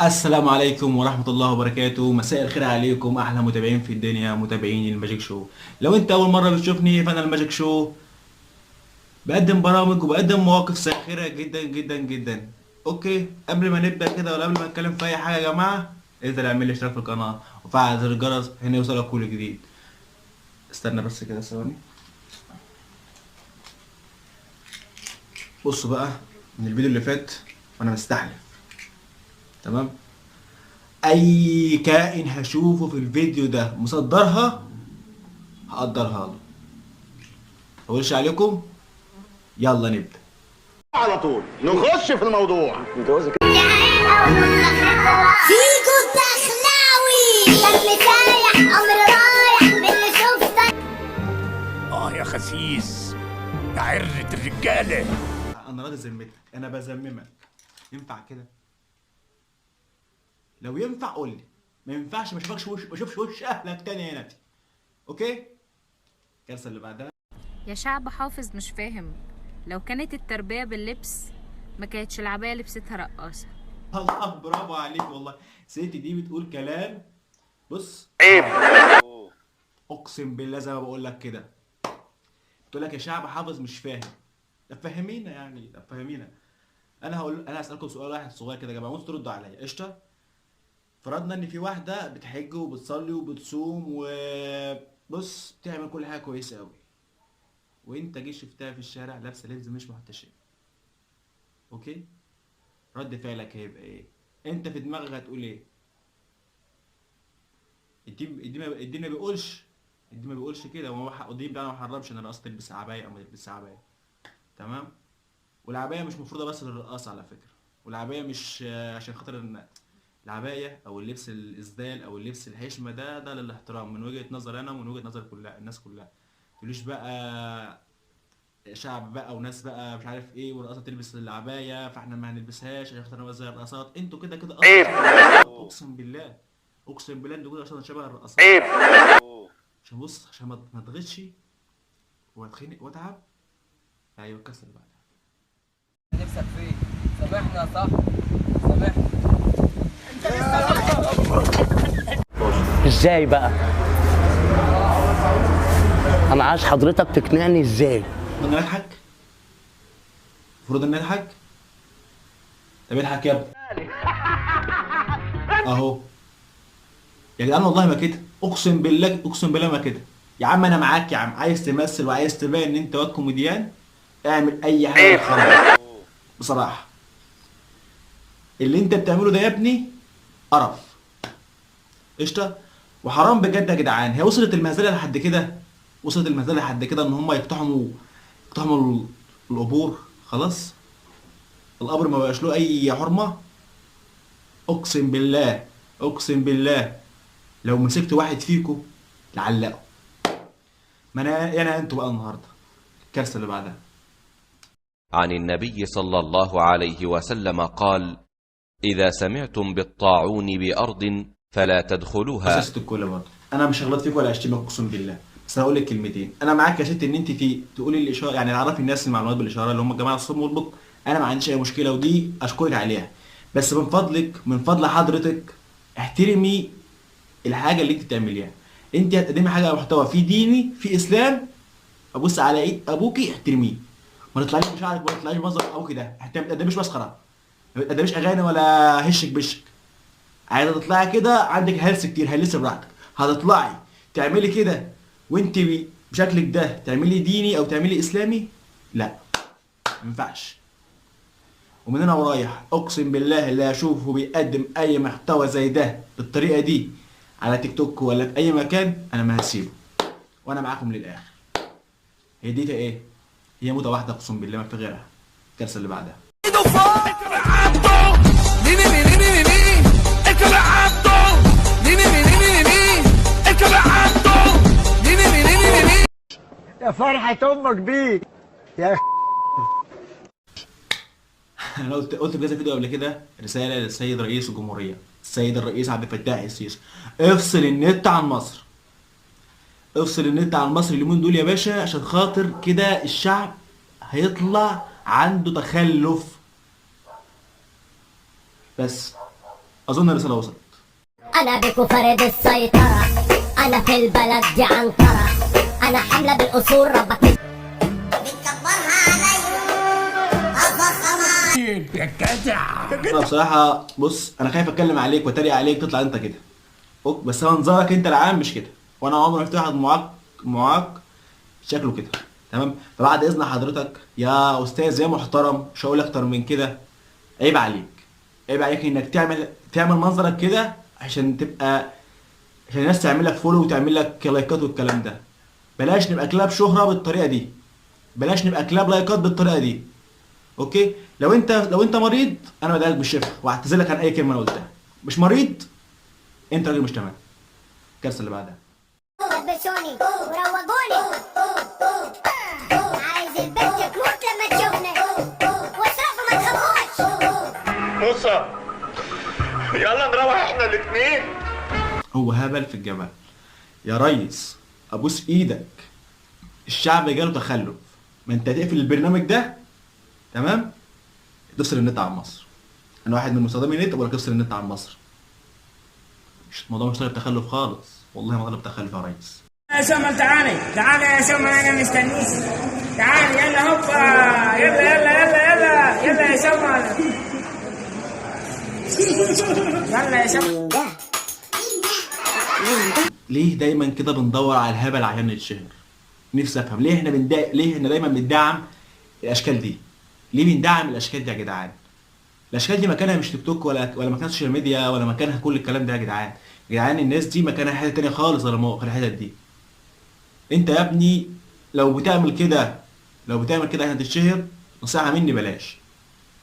السلام عليكم ورحمة الله وبركاته. مساء الخير عليكم أحلى متابعين في الدنيا، متابعين الماجيك شو. لو أنت أول مرة بتشوفني فأنا الماجيك شو بقدم برامج وبقدم مواقف ساخرة جدا جدا جدا. أوكي، قبل ما نبدأ كده ولا قبل ما نتكلم في أي حاجة يا جماعة، انزل اعمل لي اشتراك في القناة وفعل زر الجرس عشان يوصلك كل جديد. استنى بس كده ثواني. بصوا بقى من الفيديو اللي فات وأنا مستحلف. تمام، اي كائن هشوفه في الفيديو ده مصدرها هقدرها له. مقولش عليكم، يلا نبدأ. على طول نخش في الموضوع. فيكو الدخلاوي دم سايح امر رايح باللي شفتك. يا خسيس يا عرة الرجالة. انا راضي ذمتك، انا بذممك. ينفع كده؟ لو ينفع قول لي، ما ينفعش ما اشوفش وش اهلك تاني هنا. اوكي، الكارثه اللي بعدها. يا شعب حافظ مش فاهم، لو كانت التربية باللبس ما كانتش العباية لبستها رقاصة. الله، برافو عليك والله. ستي دي بتقول كلام. بص، عيب. اقسم بالله زي ما بقول لك كده. بتقول لك يا شعب حافظ مش فاهم. طب فهمينا يعني، طب فهمينا. انا هسالكم سؤال واحد صغير كده يا جماعه، وانتوا تردوا عليا. قشطه؟ فرضنا ان في واحده بتحج وبتصلي وبتصوم وبص بتعمل كل حاجه كويسه قوي، وانت جيت شفتها في الشارع لابسه لبس مش محتشم. اوكي، رد فعلك هيبقى ايه؟ انت في دماغك هتقول ايه؟ الدين ما بيقولش. الدين ما بيقولش كده، الدين بتاعنا ما حرمش ان الرقاصه تلبس عبايه او ما تلبسش عبايه. تمام؟ والعبايه مش مفروضه بس للرقاصه على فكره. والعبايه مش عشان خاطر ان العباية أو اللبس الإسدال أو اللبس الحشمة ده للاحترام من وجهة نظر أنا ومن وجهة نظر كلها الناس كلها. متقوليش بقى شعب بقى وناس بقى مش عارف ايه والرقاصة تلبس العباية فاحنا ما هنلبسهاش عشان خاطر زي الرقاصات. انتوا كده كده اصلا عيب. شبه الرقاصات. اقسم بالله، اقسم بالله انتوا كده اصلا شبه الرقاصات. عيب. عشان بص، عشان ما اتغشش واتخنق واتعب. ايوه الكسر اللي بعدها. نفسك فيه؟ سامحنا يا صاحبي، سامحنا. ازاي بقى؟ انا عايز حضرتك تقنعني ازاي. المفروض نضحك؟ المفروض نضحك؟ طب اضحك يا ابني. اهو يا جدعان والله ما كده، اقسم بالله اقسم بالله ما كده. يا عم انا معاك يا عم، عايز تمثل وعايز تبين ان انت واد كوميديان، اعمل اي حاجه تخرج. بصراحه اللي انت بتعمله ده يا ابني قرف. قشطه؟ وحرام بجد يا جدعان. هي وصلت المهزله لحد كده؟ وصلت المهزله لحد كده ان هم يقتحموا القبور؟ خلاص القبر ما بقاش له اي حرمه. اقسم بالله، اقسم بالله لو مسكت واحد فيكم لعلقه. ما انا انتوا بقى النهارده الكارثه اللي بعدها. عن النبي صلى الله عليه وسلم قال: إذا سمعتم بالطاعون بأرض فلا تدخلوها. بس يا ست الكل برضه انا مش هغلط فيك ولا هشتمك اقسم بالله، بس هقول لك كلمتين. انا معاك يا ست ان انت تقولي الاشاره، يعني عرفي الناس المعلومات بالاشاره اللي هم الجماعه الصم والبكم. انا ما عنديش اي مشكله ودي اشكرك عليها. بس من فضلك، من فضل حضرتك احترمي الحاجه اللي انت بتعمليها. انت هتقدمي حاجه محتوى في ديني في اسلام، ابص على ايد ابوكي احترميه. ما تطلعيش بشعرك ولا تطلعيش بمظهر ابوكي ده. ما تقدميش مسخره، ما تقدميش اغاني ولا هشك بشك. عايزه تطلعي كده عندك هلس كتير، هلسي براحتك. هتطلعي تعملي كده وانت بشكلك ده تعملي ديني او تعملي اسلامي؟ لا، ما ينفعش. ومن هنا ورايح اقسم بالله اللي اشوفه بيقدم اي محتوى زي ده بالطريقه دي على تيك توك ولا في اي مكان انا ما هسيبه. وانا معاكم للاخر. هي دي ايه؟ هي موتة واحده اقسم بالله ما في غيرها. الكارثه اللي بعدها. يا فرحة أمك بيك يا انا قلت في كذا فيديو قبل كده رساله للسيد رئيس الجمهوريه، السيد الرئيس عبد الفتاح السيسي. افصل النت عن مصر. افصل النت عن مصر اليومين دول يا باشا، عشان خاطر كده الشعب هيطلع عنده تخلف. بس اظن الرساله وصلت. انا بكو فرد السيطرة، انا في البلد دي عنترة، انا حاملة بالاصول ربك بتكبرها عليا اضخمها. يا جدع انا بصراحه بص انا خايف اتكلم عليك واتريق عليك تطلع انت كده. بس منظرك انت العام مش كده، وانا عمري ما شفت واحد معاق شكله كده. تمام. فبعد اذن حضرتك يا استاذ يا محترم مش هقول اكتر من كده، عيب عليك، عيب عليك انك تعمل منظرك كده عشان الناس تعمل لك فولو وتعمل لك لايكات والكلام ده. بلاش نبقى كلاب شهرة بالطريقة دي، بلاش نبقى كلاب لايكات بالطريقة دي. اوكي؟ لو انت مريض انا بدعيلك بالشفاء واعتذر لك عن اي كلمة انا قلتها. مش مريض انت راجل مش تمام. الكارثة اللي بعدها لبسوني وروجوني، عايز البنت تموت لما تشوفني، واشرفوا ما تخافوش. موسى يلا نروح احنا الاثنين. هو هبل في الجبل يا ريس، ابوس ايدك الشعب جاله تخلف. ما انت هتقفل البرنامج ده تمام، تفصل النت عن مصر. انا واحد من مستخدمي النت بقول لك افصل النت عن مصر. الموضوع مش طالب تخلف خالص، والله ما طالب تخلف يا ريس. يا سمر تعالي تعالي يا سمر، انا مستنيك. تعالي يلا هوبا، يلا يلا يلا يلا يلا يا سمر، يلا يا سمر. ليه دايما كده بندور على الهبل عشان نتشهر؟ نفسي افهم ليه احنا دايما بندعم الاشكال دي؟ ليه بندعم الاشكال دي يا جدعان؟ الاشكال دي مكانها مش تيك توك ولا مكانها سوشيال ميديا ولا مكانها كل الكلام ده يا جدعان. يا جدعان الناس دي مكانها حته تانية خالص غير الحتت دي. انت يا ابني لو بتعمل كده عشان تتشهر، نصيحه مني بلاش.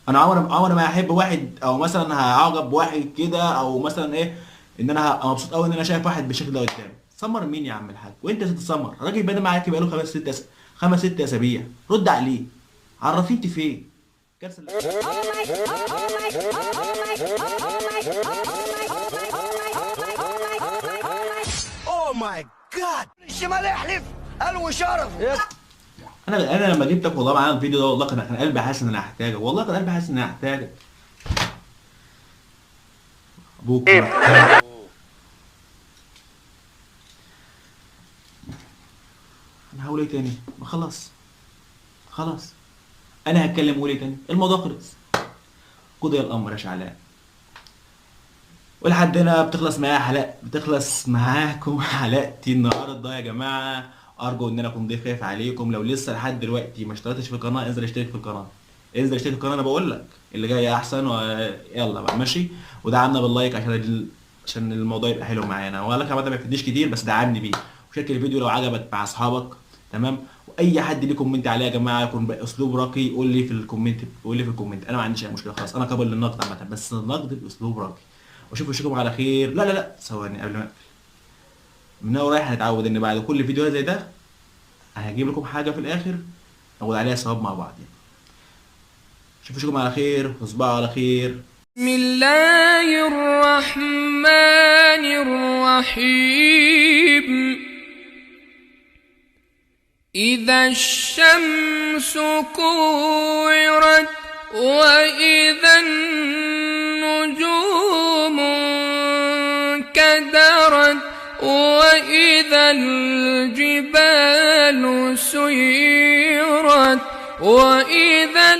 انا عمري ما هحب واحد او مثلا هعجب واحد كده او مثلا ايه ان انا هبقى مبسوط قوي ان انا شايف واحد بالشكل ده قدامي. سمر مين يا عم الحاج؟ وانت تتسمر؟ الراجل بقى معاك بقاله 5 6 اسابيع، رد عليه عرفيه انت فين. كارثه. اوه ماي جاد الشمال يحلف قالوا شرف. انا لما جبتك والله معانا الفيديو ده والله كان قلبي حاسس ان انا هحتاجك، والله كان قلبي حاسس ان انا هحتاجك. ابوك انا هقول ايه تاني؟ ما خلاص انا هتكلم واقول ايه تاني؟ الموضوع خلص. قضي الامر يا شعلان. ولحد هنا بتخلص معاكم حلقتي النهارده يا جماعه. ارجو ان انا اكون ضيف خفيف عليكم. لو لسه لحد دلوقتي ما اشتركتش في القناه انزل اشترك في القناه، انا بقول لك اللي جاي احسن. يلا بقى ماشي، ودعمنا باللايك عشان الموضوع يبقى حلو معانا. ولا كمان ما يفيدنيش كتير بس دعمني بيه، وشارك الفيديو لو عجبك مع اصحابك. تمام. واي حد ليه كومنت عليه يا جماعه يكون باسلوب راقي قول لي في الكومنت، انا ما عنديش اي مشكله خالص، انا قابل للنقد عامه بس النقد باسلوب راقي. واشوفكم على خير. لا ثواني قبل ما اقفل، من هنا رايح هنتعود ان بعد كل فيديو زي ده هجيب لكم حاجه في الاخر ناخد عليها ثواب مع بعض يعني. اشوفكم على خير وتصبحوا على خير. بسم الله الرحمن الرحيم. إذا الشمس كورت وإذا النجوم كدرت وإذا الجبال سيرت وإذا